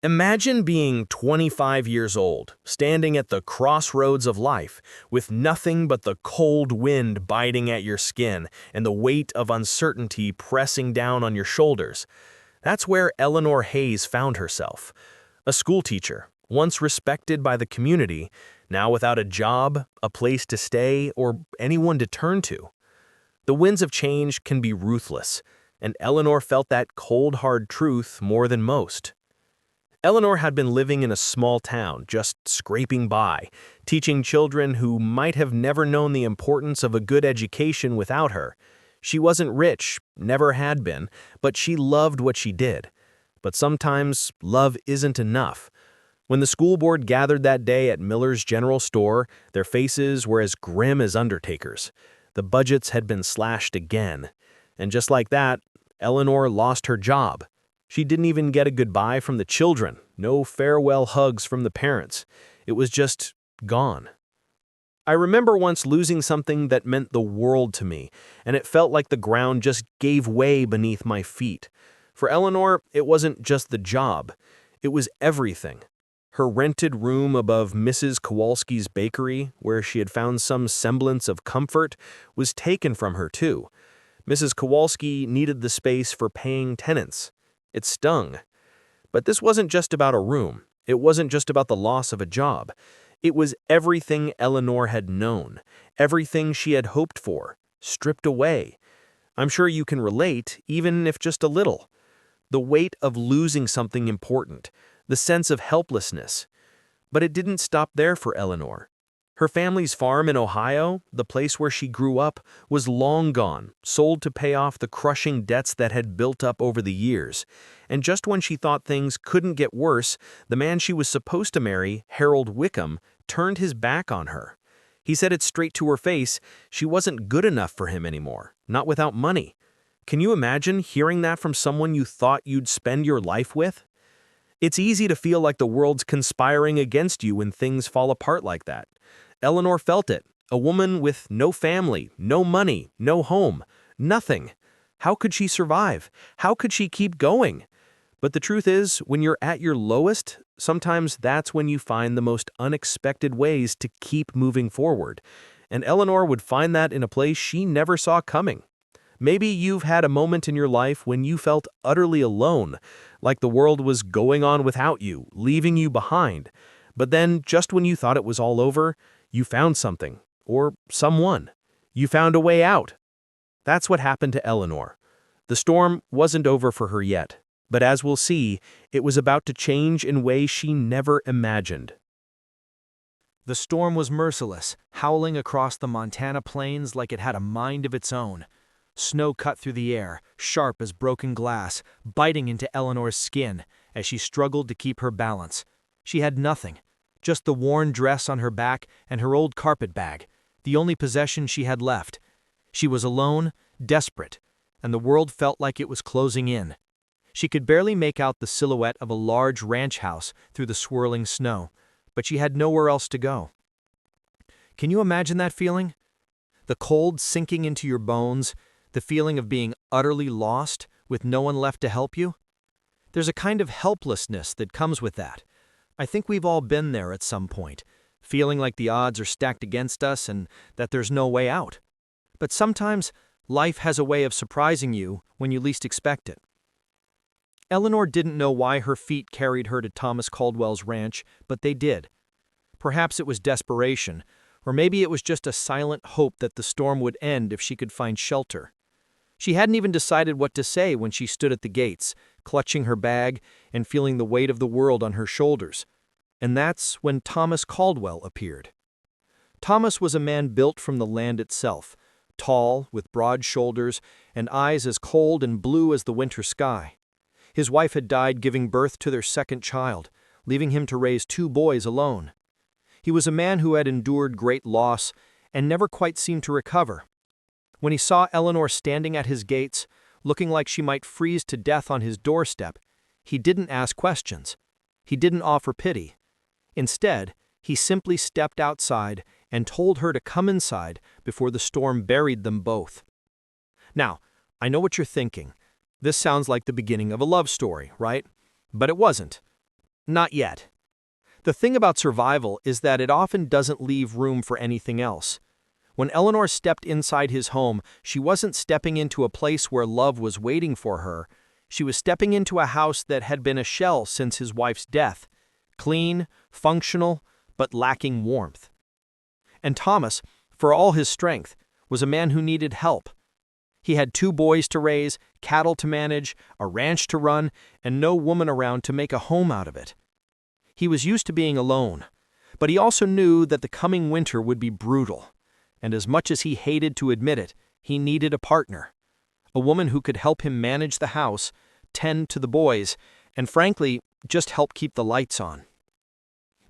Imagine being 25 years old, standing at the crossroads of life, with nothing but the cold wind biting at your skin and the weight of uncertainty pressing down on your shoulders. That's where Eleanor Hayes found herself. A schoolteacher, once respected by the community, now without a job, a place to stay, or anyone to turn to. The winds of change can be ruthless, and Eleanor felt that cold, hard truth more than most. Eleanor had been living in a small town, just scraping by, teaching children who might have never known the importance of a good education without her. She wasn't rich, never had been, but she loved what she did. But sometimes love isn't enough. When the school board gathered that day at Miller's General Store, their faces were as grim as undertakers. The budgets had been slashed again. And just like that, Eleanor lost her job. She didn't even get a goodbye from the children, no farewell hugs from the parents. It was just gone. I remember once losing something that meant the world to me, and it felt like the ground just gave way beneath my feet. For Eleanor, it wasn't just the job. It was everything. Her rented room above Mrs. Kowalski's bakery, where she had found some semblance of comfort, was taken from her too. Mrs. Kowalski needed the space for paying tenants. It stung. But this wasn't just about a room. It wasn't just about the loss of a job. It was everything Eleanor had known, everything she had hoped for, stripped away. I'm sure you can relate, even if just a little. The weight of losing something important, the sense of helplessness. But it didn't stop there for Eleanor. Her family's farm in Ohio, the place where she grew up, was long gone, sold to pay off the crushing debts that had built up over the years. And just when she thought things couldn't get worse, the man she was supposed to marry, Harold Wickham, turned his back on her. He said it straight to her face, she wasn't good enough for him anymore, not without money. Can you imagine hearing that from someone you thought you'd spend your life with? It's easy to feel like the world's conspiring against you when things fall apart like that. Eleanor felt it, a woman with no family, no money, no home, nothing. How could she survive? How could she keep going? But the truth is, when you're at your lowest, sometimes that's when you find the most unexpected ways to keep moving forward. And Eleanor would find that in a place she never saw coming. Maybe you've had a moment in your life when you felt utterly alone, like the world was going on without you, leaving you behind. But then, just when you thought it was all over, you found something, or someone. You found a way out. That's what happened to Eleanor. The storm wasn't over for her yet, but as we'll see, it was about to change in ways she never imagined. The storm was merciless, howling across the Montana plains like it had a mind of its own. Snow cut through the air, sharp as broken glass, biting into Eleanor's skin as she struggled to keep her balance. She had nothing, just the worn dress on her back and her old carpet bag, the only possession she had left. She was alone, desperate, and the world felt like it was closing in. She could barely make out the silhouette of a large ranch house through the swirling snow, but she had nowhere else to go. Can you imagine that feeling? The cold sinking into your bones, the feeling of being utterly lost with no one left to help you? There's a kind of helplessness that comes with that. I think we've all been there at some point, feeling like the odds are stacked against us and that there's no way out. But sometimes, life has a way of surprising you when you least expect it. Eleanor didn't know why her feet carried her to Thomas Caldwell's ranch, but they did. Perhaps it was desperation, or maybe it was just a silent hope that the storm would end if she could find shelter. She hadn't even decided what to say when she stood at the gates, clutching her bag and feeling the weight of the world on her shoulders. And that's when Thomas Caldwell appeared. Thomas was a man built from the land itself, tall, with broad shoulders, and eyes as cold and blue as the winter sky. His wife had died giving birth to their second child, leaving him to raise 2 boys alone. He was a man who had endured great loss and never quite seemed to recover. When he saw Eleanor standing at his gates, looking like she might freeze to death on his doorstep, he didn't ask questions. He didn't offer pity. Instead, he simply stepped outside and told her to come inside before the storm buried them both. Now, I know what you're thinking. This sounds like the beginning of a love story, right? But it wasn't. Not yet. The thing about survival is that it often doesn't leave room for anything else. When Eleanor stepped inside his home, she wasn't stepping into a place where love was waiting for her. She was stepping into a house that had been a shell since his wife's death. Clean, functional, but lacking warmth. And Thomas, for all his strength, was a man who needed help. He had 2 boys to raise, cattle to manage, a ranch to run, and no woman around to make a home out of it. He was used to being alone, but he also knew that the coming winter would be brutal. And as much as he hated to admit it, he needed a partner. A woman who could help him manage the house, tend to the boys, and frankly, just help keep the lights on.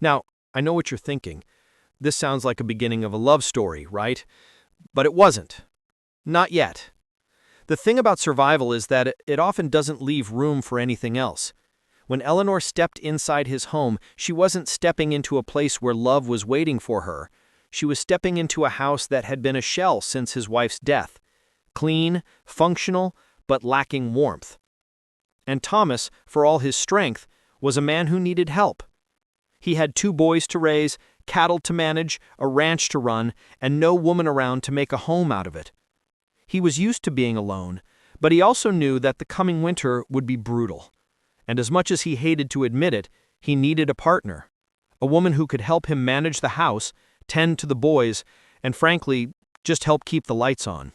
Now, I know what you're thinking. This sounds like a beginning of a love story, right? But it wasn't. Not yet. The thing about survival is that it often doesn't leave room for anything else. When Eleanor stepped inside his home, she wasn't stepping into a place where love was waiting for her. She was stepping into a house that had been a shell since his wife's death. Clean, functional, but lacking warmth. And Thomas, for all his strength, was a man who needed help. He had 2 boys to raise, cattle to manage, a ranch to run, and no woman around to make a home out of it. He was used to being alone, but he also knew that the coming winter would be brutal. And as much as he hated to admit it, he needed a partner. A woman who could help him manage the house, tend to the boys, and frankly, just help keep the lights on.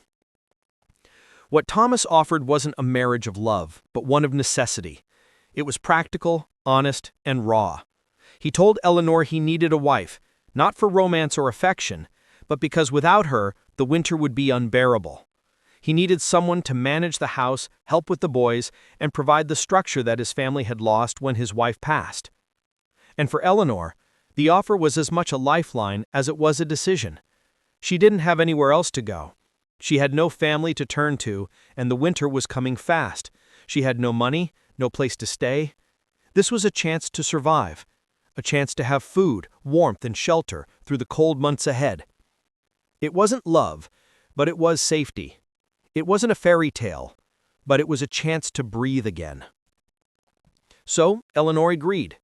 What Thomas offered wasn't a marriage of love, but one of necessity. It was practical, honest, and raw. He told Eleanor he needed a wife, not for romance or affection, but because without her, the winter would be unbearable. He needed someone to manage the house, help with the boys, and provide the structure that his family had lost when his wife passed. And for Eleanor, the offer was as much a lifeline as it was a decision. She didn't have anywhere else to go. She had no family to turn to, and the winter was coming fast. She had no money, no place to stay. This was a chance to survive, a chance to have food, warmth, and shelter through the cold months ahead. It wasn't love, but it was safety. It wasn't a fairy tale, but it was a chance to breathe again. So Eleanor agreed.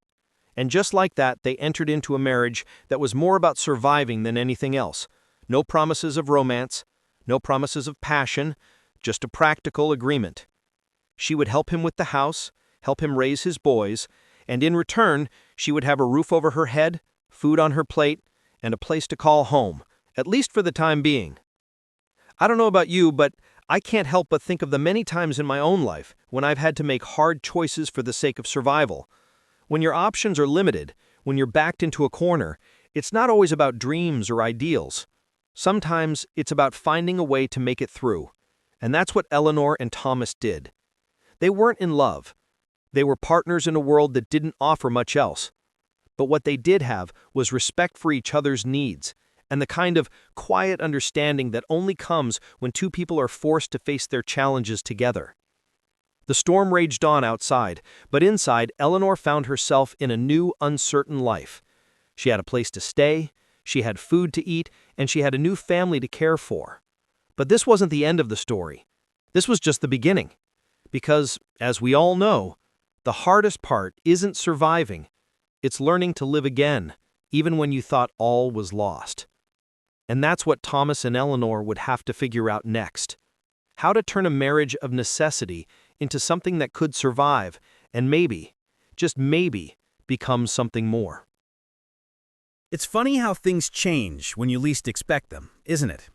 And just like that, they entered into a marriage that was more about surviving than anything else. No promises of romance, no promises of passion, just a practical agreement. She would help him with the house, help him raise his boys, and in return, she would have a roof over her head, food on her plate, and a place to call home, at least for the time being. I don't know about you, but I can't help but think of the many times in my own life when I've had to make hard choices for the sake of survival. When your options are limited, when you're backed into a corner, it's not always about dreams or ideals. Sometimes it's about finding a way to make it through. And that's what Eleanor and Thomas did. They weren't in love. They were partners in a world that didn't offer much else. But what they did have was respect for each other's needs, and the kind of quiet understanding that only comes when 2 people are forced to face their challenges together. The storm raged on outside, but inside, Eleanor found herself in a new, uncertain life. She had a place to stay, she had food to eat, and she had a new family to care for. But this wasn't the end of the story. This was just the beginning. Because, as we all know, the hardest part isn't surviving. It's learning to live again, even when you thought all was lost. And that's what Thomas and Eleanor would have to figure out next. How to turn a marriage of necessity into something that could survive, and maybe, just maybe, become something more. It's funny how things change when you least expect them, isn't it?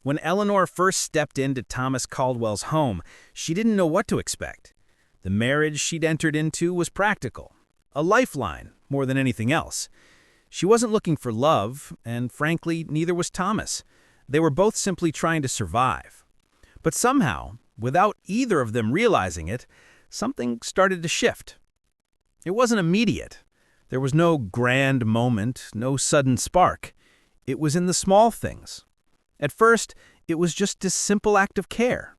When Eleanor first stepped into Thomas Caldwell's home, she didn't know what to expect. The marriage she'd entered into was practical, a lifeline more than anything else. She wasn't looking for love, and frankly, neither was Thomas. They were both simply trying to survive. But somehow, without either of them realizing it, something started to shift. It wasn't immediate. There was no grand moment, no sudden spark. It was in the small things. At first, it was just this simple act of care.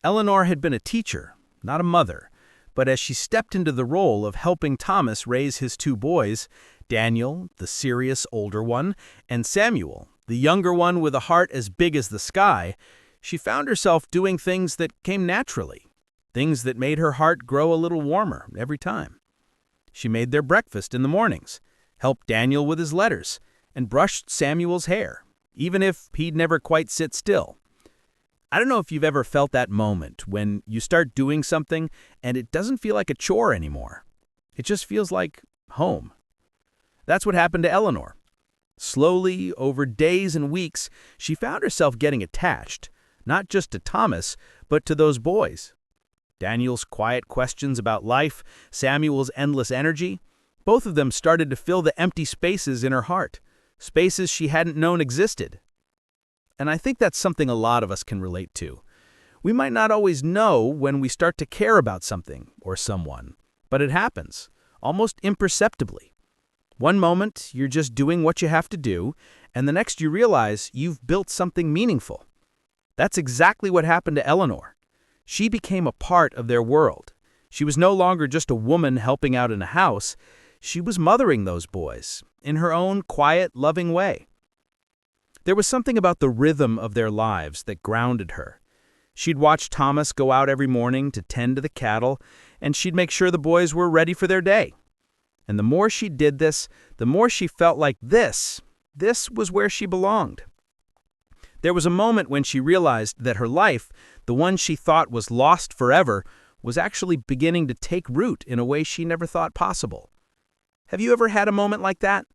Eleanor had been a teacher, not a mother, but as she stepped into the role of helping Thomas raise his 2 boys, Daniel, the serious older one, and Samuel, the younger one with a heart as big as the sky, she found herself doing things that came naturally, things that made her heart grow a little warmer every time. She made their breakfast in the mornings, helped Daniel with his letters, and brushed Samuel's hair, even if he'd never quite sit still. I don't know if you've ever felt that moment when you start doing something and it doesn't feel like a chore anymore. It just feels like home. That's what happened to Eleanor. Slowly, over days and weeks, she found herself getting attached, not just to Thomas, but to those boys. Daniel's quiet questions about life, Samuel's endless energy, both of them started to fill the empty spaces in her heart, spaces she hadn't known existed. And I think that's something a lot of us can relate to. We might not always know when we start to care about something or someone, but it happens, almost imperceptibly. One moment, you're just doing what you have to do, and the next you realize you've built something meaningful. That's exactly what happened to Eleanor. She became a part of their world. She was no longer just a woman helping out in a house. She was mothering those boys in her own quiet, loving way. There was something about the rhythm of their lives that grounded her. She'd watch Thomas go out every morning to tend to the cattle, and she'd make sure the boys were ready for their day. And the more she did this, the more she felt like this was where she belonged. There was a moment when she realized that her life, the one she thought was lost forever, was actually beginning to take root in a way she never thought possible. Have you ever had a moment like that?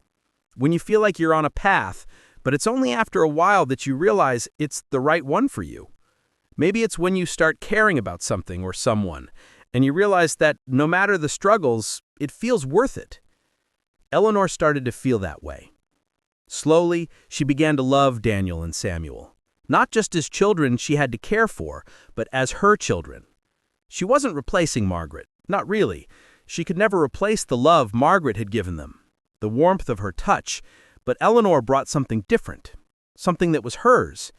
When you feel like you're on a path, but it's only after a while that you realize it's the right one for you. Maybe it's when you start caring about something or someone, and you realize that no matter the struggles, it feels worth it. Eleanor started to feel that way. Slowly, she began to love Daniel and Samuel, not just as children she had to care for, but as her children. She wasn't replacing Margaret, not really. She could never replace the love Margaret had given them, the warmth of her touch, but Eleanor brought something different, something that was hers,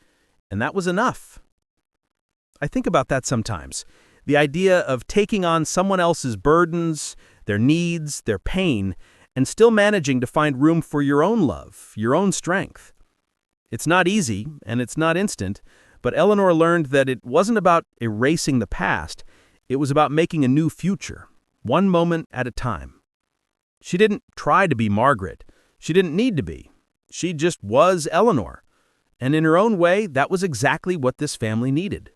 and that was enough. I think about that sometimes, the idea of taking on someone else's burdens, their needs, their pain, and still managing to find room for your own love, your own strength. It's not easy, and it's not instant, but Eleanor learned that it wasn't about erasing the past, it was about making a new future, one moment at a time. She didn't try to be Margaret. She didn't need to be. She just was Eleanor. And in her own way, that was exactly what this family needed.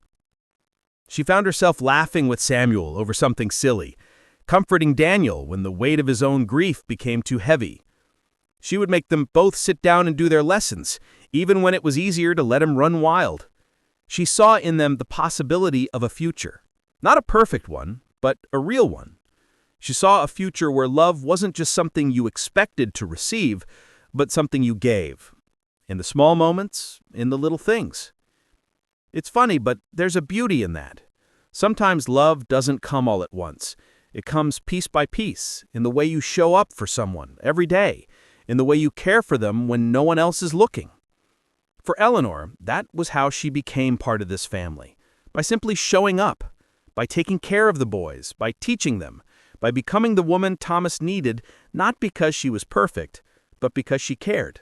She found herself laughing with Samuel over something silly, comforting Daniel when the weight of his own grief became too heavy. She would make them both sit down and do their lessons, even when it was easier to let him run wild. She saw in them the possibility of a future. Not a perfect one, but a real one. She saw a future where love wasn't just something you expected to receive, but something you gave. In the small moments, in the little things. It's funny, but there's a beauty in that. Sometimes love doesn't come all at once. It comes piece by piece, in the way you show up for someone every day, in the way you care for them when no one else is looking. For Eleanor, that was how she became part of this family, by simply showing up, by taking care of the boys, by teaching them, by becoming the woman Thomas needed, not because she was perfect, but because she cared.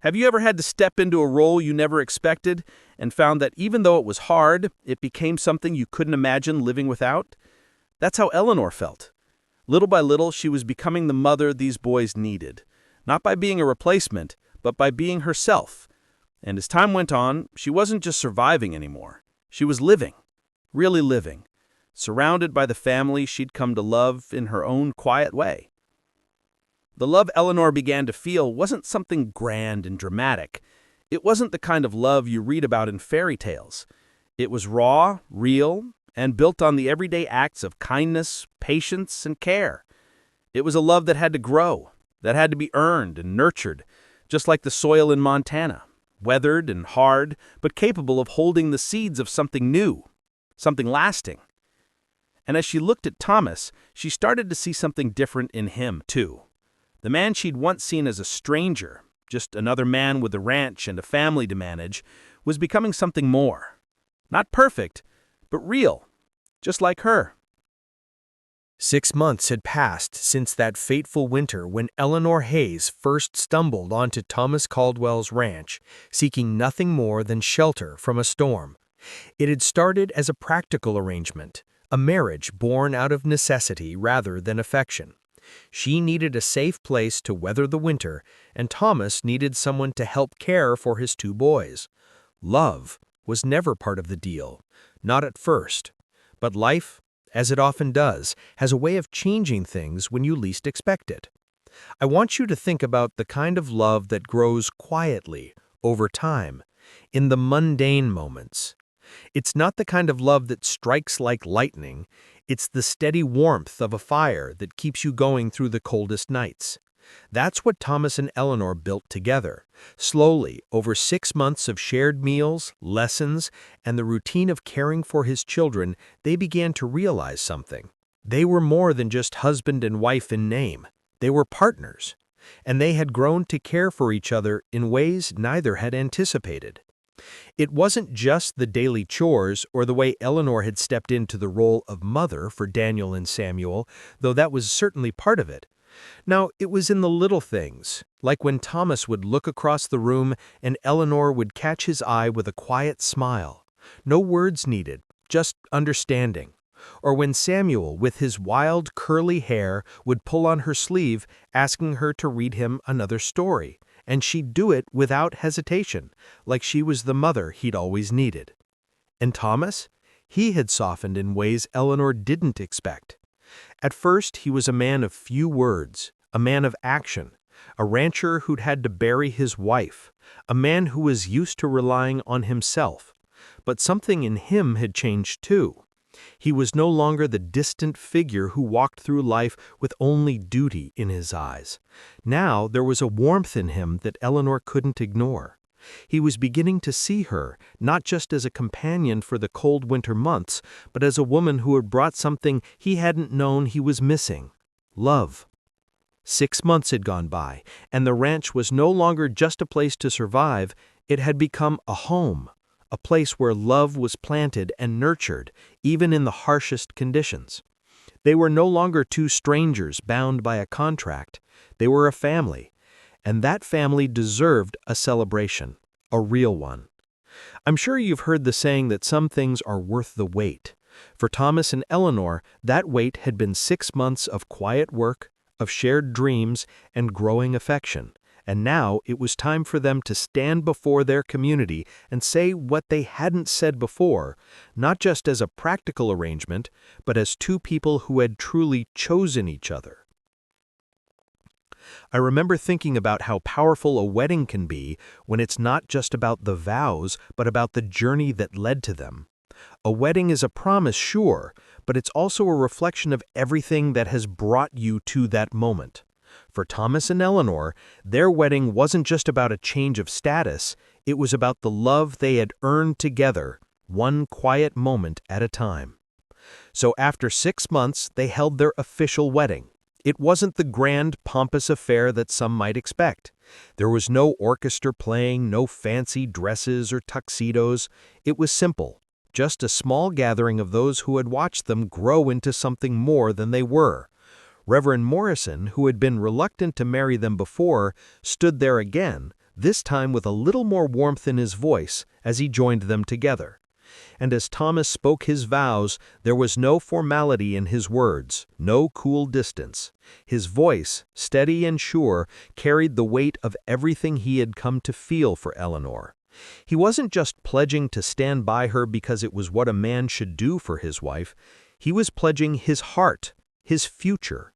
Have you ever had to step into a role you never expected and found that even though it was hard, it became something you couldn't imagine living without? That's how Eleanor felt. Little by little, she was becoming the mother these boys needed, not by being a replacement, but by being herself. And as time went on, she wasn't just surviving anymore. She was living, really living, surrounded by the family she'd come to love in her own quiet way. The love Eleanor began to feel wasn't something grand and dramatic. It wasn't the kind of love you read about in fairy tales. It was raw, real, and built on the everyday acts of kindness, patience, and care. It was a love that had to grow, that had to be earned and nurtured, just like the soil in Montana, weathered and hard, but capable of holding the seeds of something new, something lasting. And as she looked at Thomas, she started to see something different in him, too. The man she'd once seen as a stranger, just another man with a ranch and a family to manage, was becoming something more. Not perfect, but real, just like her. 6 months had passed since that fateful winter when Eleanor Hayes first stumbled onto Thomas Caldwell's ranch, seeking nothing more than shelter from a storm. It had started as a practical arrangement, a marriage born out of necessity rather than affection. She needed a safe place to weather the winter, and Thomas needed someone to help care for his two boys. Love was never part of the deal, not at first. But life, as it often does, has a way of changing things when you least expect it. I want you to think about the kind of love that grows quietly, over time, in the mundane moments. It's not the kind of love that strikes like lightning, it's the steady warmth of a fire that keeps you going through the coldest nights. That's what Thomas and Eleanor built together. Slowly, over 6 months of shared meals, lessons, and the routine of caring for his children, they began to realize something. They were more than just husband and wife in name. They were partners, and they had grown to care for each other in ways neither had anticipated. It wasn't just the daily chores or the way Eleanor had stepped into the role of mother for Daniel and Samuel, though that was certainly part of it. Now, it was in the little things, like when Thomas would look across the room and Eleanor would catch his eye with a quiet smile. No words needed, just understanding. Or when Samuel, with his wild, curly hair, would pull on her sleeve, asking her to read him another story, and she'd do it without hesitation, like she was the mother he'd always needed. And Thomas? He had softened in ways Eleanor didn't expect. At first, he was a man of few words, a man of action, a rancher who'd had to bury his wife, a man who was used to relying on himself. But something in him had changed too. He was no longer the distant figure who walked through life with only duty in his eyes. Now there was a warmth in him that Eleanor couldn't ignore. He was beginning to see her, not just as a companion for the cold winter months, but as a woman who had brought something he hadn't known he was missing: love. 6 months had gone by, and the ranch was no longer just a place to survive, it had become a home. A place where love was planted and nurtured, even in the harshest conditions. They were no longer two strangers bound by a contract. They were a family, and that family deserved a celebration, a real one. I'm sure you've heard the saying that some things are worth the wait. For Thomas and Eleanor, that wait had been 6 months of quiet work, of shared dreams, and growing affection. And now it was time for them to stand before their community and say what they hadn't said before, not just as a practical arrangement, but as two people who had truly chosen each other. I remember thinking about how powerful a wedding can be when it's not just about the vows, but about the journey that led to them. A wedding is a promise, sure, but it's also a reflection of everything that has brought you to that moment. For Thomas and Eleanor, their wedding wasn't just about a change of status, it was about the love they had earned together, one quiet moment at a time. So after 6 months, they held their official wedding. It wasn't the grand, pompous affair that some might expect. There was no orchestra playing, no fancy dresses or tuxedos. It was simple, just a small gathering of those who had watched them grow into something more than they were. Reverend Morrison, who had been reluctant to marry them before, stood there again, this time with a little more warmth in his voice as he joined them together. And as Thomas spoke his vows, there was no formality in his words, no cool distance. His voice, steady and sure, carried the weight of everything he had come to feel for Eleanor. He wasn't just pledging to stand by her because it was what a man should do for his wife. He was pledging his heart, his future.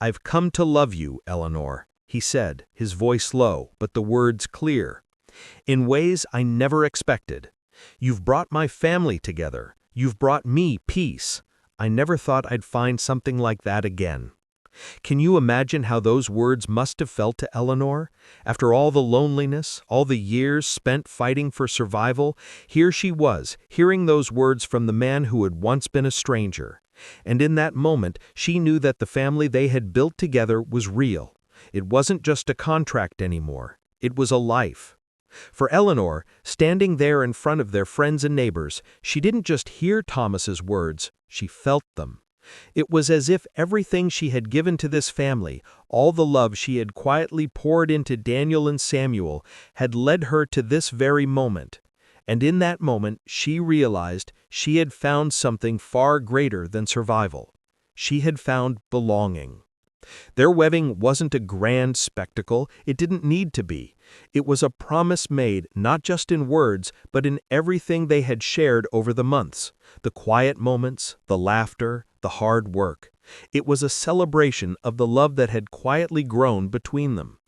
"I've come to love you, Eleanor," he said, his voice low, but the words clear. "In ways I never expected. You've brought my family together. You've brought me peace. I never thought I'd find something like that again." Can you imagine how those words must have felt to Eleanor? After all the loneliness, all the years spent fighting for survival, here she was, hearing those words from the man who had once been a stranger. And in that moment, she knew that the family they had built together was real. It wasn't just a contract anymore. It was a life. For Eleanor, standing there in front of their friends and neighbors, she didn't just hear Thomas's words, she felt them. It was as if everything she had given to this family, all the love she had quietly poured into Daniel and Samuel, had led her to this very moment. And in that moment, she realized she had found something far greater than survival. She had found belonging. Their wedding wasn't a grand spectacle. It didn't need to be. It was a promise made not just in words, but in everything they had shared over the months. The quiet moments, the laughter, the hard work. It was a celebration of the love that had quietly grown between them.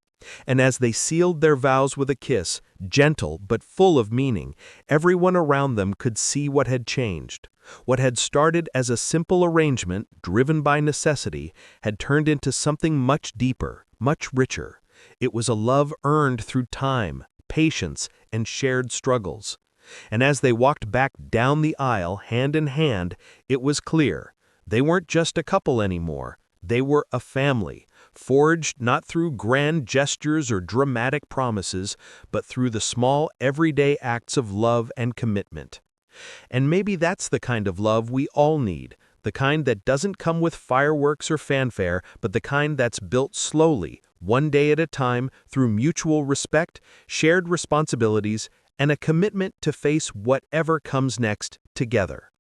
And as they sealed their vows with a kiss, gentle but full of meaning, everyone around them could see what had changed. What had started as a simple arrangement, driven by necessity, had turned into something much deeper, much richer. It was a love earned through time, patience, and shared struggles. And as they walked back down the aisle, hand in hand, it was clear. They weren't just a couple anymore. They were a family, forged not through grand gestures or dramatic promises, but through the small, everyday acts of love and commitment. And maybe that's the kind of love we all need, the kind that doesn't come with fireworks or fanfare, but the kind that's built slowly, one day at a time, through mutual respect, shared responsibilities, and a commitment to face whatever comes next together.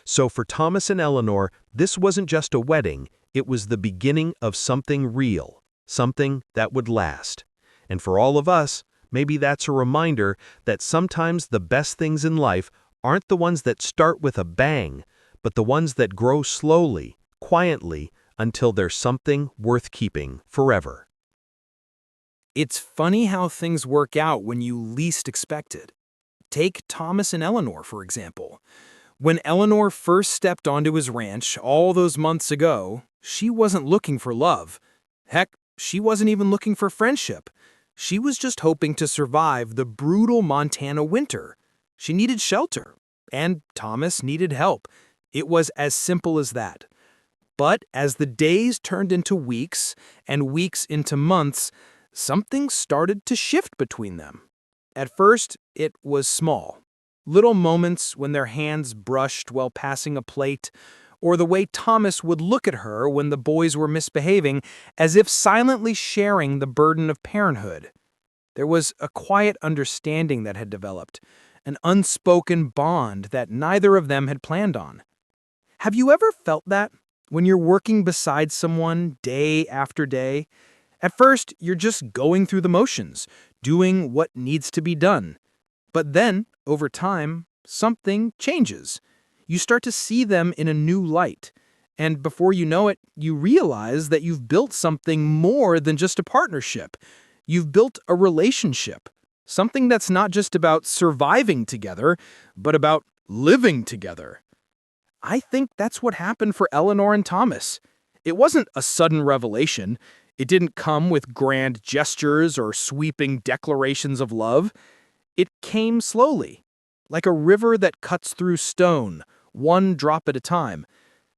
So for Thomas and Eleanor, this wasn't just a wedding, it was the beginning of something real, something that would last. And for all of us, maybe that's a reminder that sometimes the best things in life aren't the ones that start with a bang, but the ones that grow slowly, quietly, until they're something worth keeping forever. It's funny how things work out when you least expect it. Take Thomas and Eleanor, for example. When Eleanor first stepped onto his ranch all those months ago, she wasn't looking for love. Heck, she wasn't even looking for friendship. She was just hoping to survive the brutal Montana winter. She needed shelter, and Thomas needed help. It was as simple as that. But as the days turned into weeks, and weeks into months, something started to shift between them. At first, it was small. Little moments when their hands brushed while passing a plate, or the way Thomas would look at her when the boys were misbehaving, as if silently sharing the burden of parenthood. There was a quiet understanding that had developed, an unspoken bond that neither of them had planned on. Have you ever felt that when you're working beside someone day after day? At first, you're just going through the motions, doing what needs to be done. But then, over time, something changes. You start to see them in a new light. And before you know it, you realize that you've built something more than just a partnership. You've built a relationship. Something that's not just about surviving together, but about living together. I think that's what happened for Eleanor and Thomas. It wasn't a sudden revelation. It didn't come with grand gestures or sweeping declarations of love. It came slowly, like a river that cuts through stone, one drop at a time.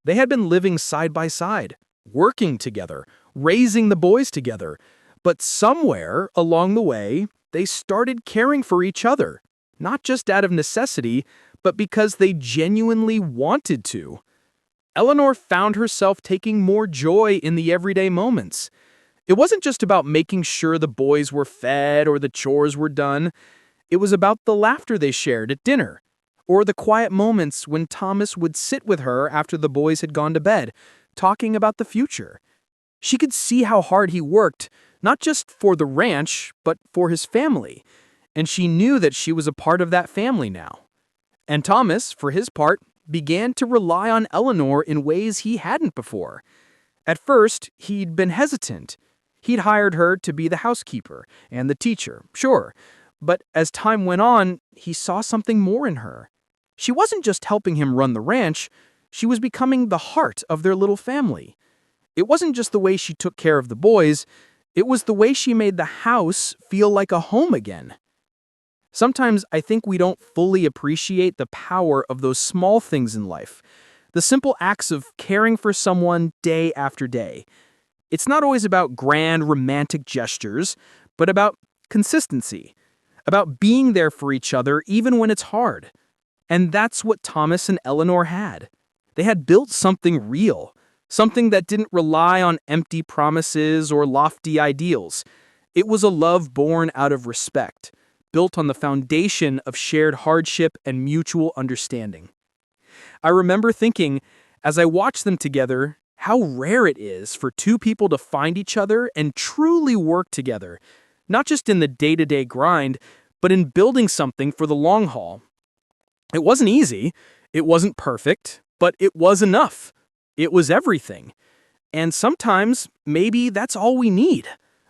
They had been living side by side, working together, raising the boys together. But somewhere along the way, they started caring for each other, not just out of necessity, but because they genuinely wanted to. Eleanor found herself taking more joy in the everyday moments. It wasn't just about making sure the boys were fed or the chores were done. It was about the laughter they shared at dinner, or the quiet moments when Thomas would sit with her after the boys had gone to bed, talking about the future. She could see how hard he worked, not just for the ranch, but for his family, and she knew that she was a part of that family now. And Thomas, for his part, began to rely on Eleanor in ways he hadn't before. At first, he'd been hesitant. He'd hired her to be the housekeeper and the teacher, sure, but as time went on, he saw something more in her. She wasn't just helping him run the ranch, she was becoming the heart of their little family. It wasn't just the way she took care of the boys, it was the way she made the house feel like a home again. Sometimes I think we don't fully appreciate the power of those small things in life, the simple acts of caring for someone day after day. It's not always about grand romantic gestures, but about consistency, about being there for each other even when it's hard. And that's what Thomas and Eleanor had. They had built something real, something that didn't rely on empty promises or lofty ideals. It was a love born out of respect, built on the foundation of shared hardship and mutual understanding. I remember thinking, as I watched them together, how rare it is for two people to find each other and truly work together, not just in the day-to-day grind, but in building something for the long haul. It wasn't easy, it wasn't perfect, but it was enough. It was everything. And sometimes, maybe that's all we need.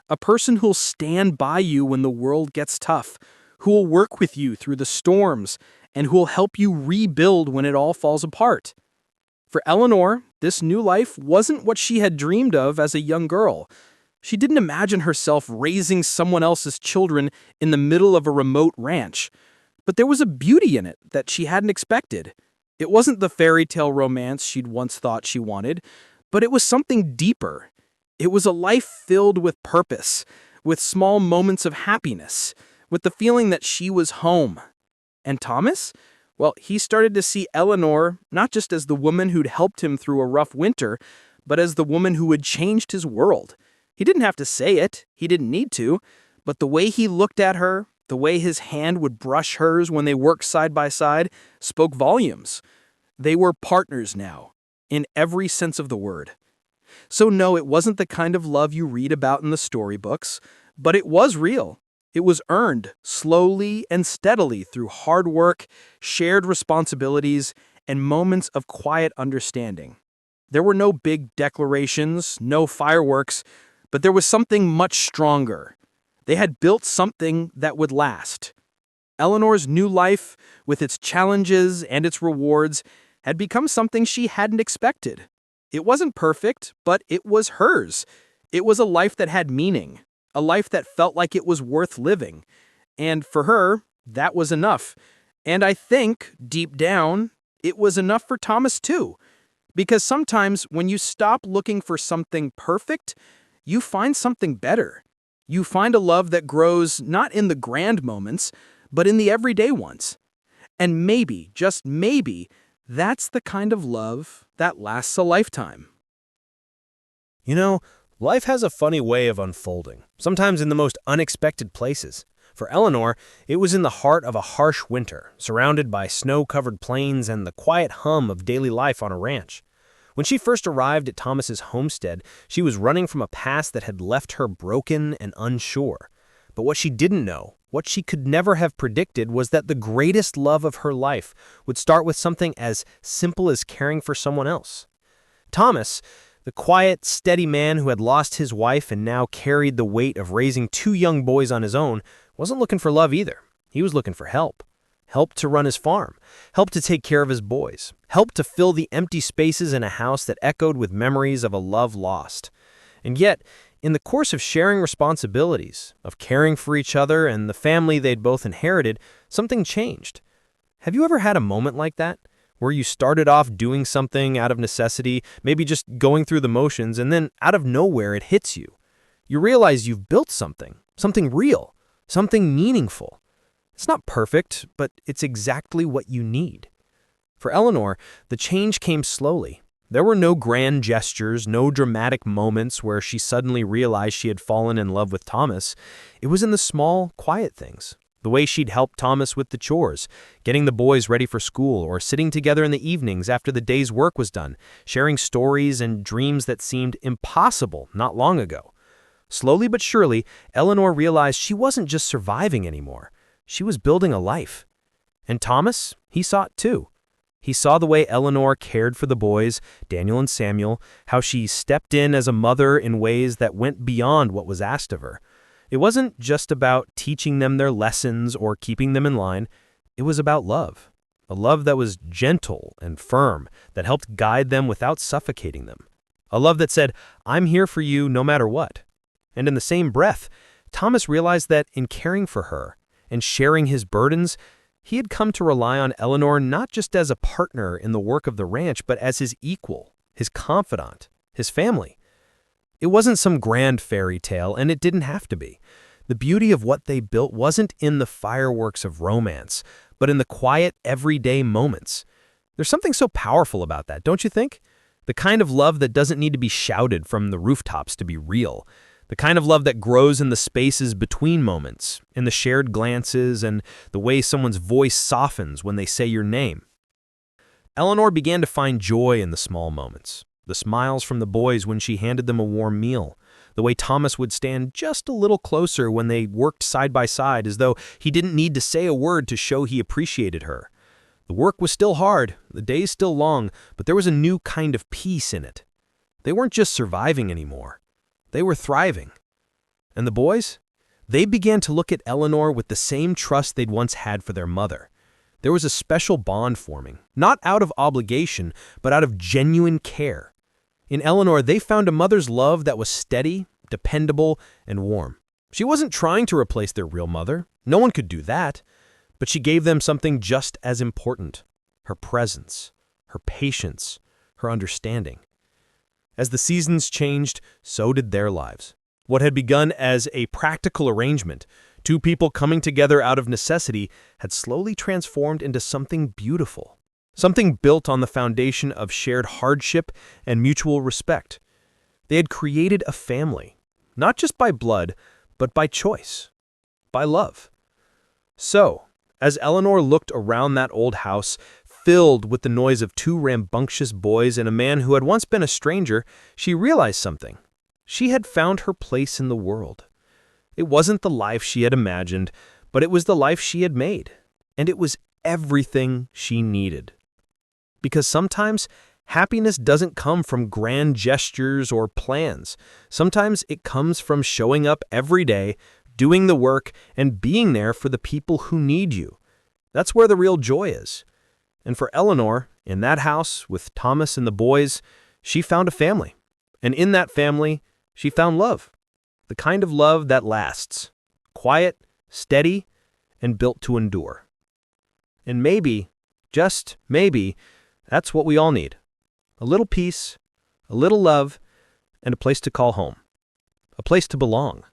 A person who'll stand by you when the world gets tough, who'll work with you through the storms, and who'll help you rebuild when it all falls apart. For Eleanor, this new life wasn't what she had dreamed of as a young girl. She didn't imagine herself raising someone else's children in the middle of a remote ranch. But there was a beauty in it that she hadn't expected. It wasn't the fairy tale romance she'd once thought she wanted, but it was something deeper. It was a life filled with purpose, with small moments of happiness, with the feeling that she was home. And Thomas? Well, he started to see Eleanor not just as the woman who'd helped him through a rough winter, but as the woman who had changed his world. He didn't have to say it, he didn't need to, but the way he looked at her, the way his hand would brush hers when they worked side by side, spoke volumes. They were partners now, in every sense of the word. So no, it wasn't the kind of love you read about in the storybooks, but it was real. It was earned slowly and steadily through hard work, shared responsibilities, and moments of quiet understanding. There were no big declarations, no fireworks, but there was something much stronger. They had built something that would last. Eleanor's new life, with its challenges and its rewards, had become something she hadn't expected. It wasn't perfect, but it was hers. It was a life that had meaning, a life that felt like it was worth living. And for her, that was enough. And I think, deep down, it was enough for Thomas too. Because sometimes when you stop looking for something perfect, you find something better. You find a love that grows not in the grand moments, but in the everyday ones. And maybe, just maybe, that's the kind of love that lasts a lifetime. You know, life has a funny way of unfolding, sometimes in the most unexpected places. For Eleanor, it was in the heart of a harsh winter, surrounded by snow-covered plains and the quiet hum of daily life on a ranch. When she first arrived at Thomas's homestead, she was running from a past that had left her broken and unsure. But what she didn't know, what she could never have predicted, was that the greatest love of her life would start with something as simple as caring for someone else. Thomas, the quiet, steady man who had lost his wife and now carried the weight of raising two young boys on his own, wasn't looking for love either. He was looking for help. Help to run his farm, help to take care of his boys, help to fill the empty spaces in a house that echoed with memories of a love lost. And yet, in the course of sharing responsibilities, of caring for each other and the family they'd both inherited, something changed. Have you ever had a moment like that, where you started off doing something out of necessity, maybe just going through the motions, and then out of nowhere it hits you? You realize you've built something real, something meaningful. It's not perfect, but it's exactly what you need. For Eleanor, the change came slowly. There were no grand gestures, no dramatic moments where she suddenly realized she had fallen in love with Thomas. It was in the small, quiet things. The way she'd help Thomas with the chores, getting the boys ready for school, or sitting together in the evenings after the day's work was done, sharing stories and dreams that seemed impossible not long ago. Slowly but surely, Eleanor realized she wasn't just surviving anymore. She was building a life. And Thomas, he saw it too. He saw the way Eleanor cared for the boys, Daniel and Samuel, how she stepped in as a mother in ways that went beyond what was asked of her. It wasn't just about teaching them their lessons or keeping them in line. It was about love. A love that was gentle and firm, that helped guide them without suffocating them. A love that said, "I'm here for you no matter what." And in the same breath, Thomas realized that in caring for her and sharing his burdens, he had come to rely on Eleanor not just as a partner in the work of the ranch, but as his equal, his confidant, his family. It wasn't some grand fairy tale, and it didn't have to be. The beauty of what they built wasn't in the fireworks of romance, but in the quiet, everyday moments. There's something so powerful about that, don't you think? The kind of love that doesn't need to be shouted from the rooftops to be real. The kind of love that grows in the spaces between moments, in the shared glances and the way someone's voice softens when they say your name. Eleanor began to find joy in the small moments. The smiles from the boys when she handed them a warm meal. The way Thomas would stand just a little closer when they worked side by side as though he didn't need to say a word to show he appreciated her. The work was still hard, the days still long, but there was a new kind of peace in it. They weren't just surviving anymore. They were thriving. And the boys? They began to look at Eleanor with the same trust they'd once had for their mother. There was a special bond forming, not out of obligation, but out of genuine care. In Eleanor, they found a mother's love that was steady, dependable, and warm. She wasn't trying to replace their real mother. No one could do that. But she gave them something just as important: her presence, her patience, her understanding. As the seasons changed, so did their lives. What had begun as a practical arrangement, two people coming together out of necessity, had slowly transformed into something beautiful. Something built on the foundation of shared hardship and mutual respect. They had created a family, not just by blood, but by choice, by love. So, as Eleanor looked around that old house, filled with the noise of two rambunctious boys and a man who had once been a stranger, she realized something. She had found her place in the world. It wasn't the life she had imagined, but it was the life she had made, and it was everything she needed. Because sometimes happiness doesn't come from grand gestures or plans. Sometimes it comes from showing up every day, doing the work, and being there for the people who need you. That's where the real joy is. And for Eleanor, in that house with Thomas and the boys, she found a family. And in that family, she found love. The kind of love that lasts. Quiet, steady, and built to endure. And maybe, just maybe, that's what we all need. A little peace, a little love, and a place to call home. A place to belong.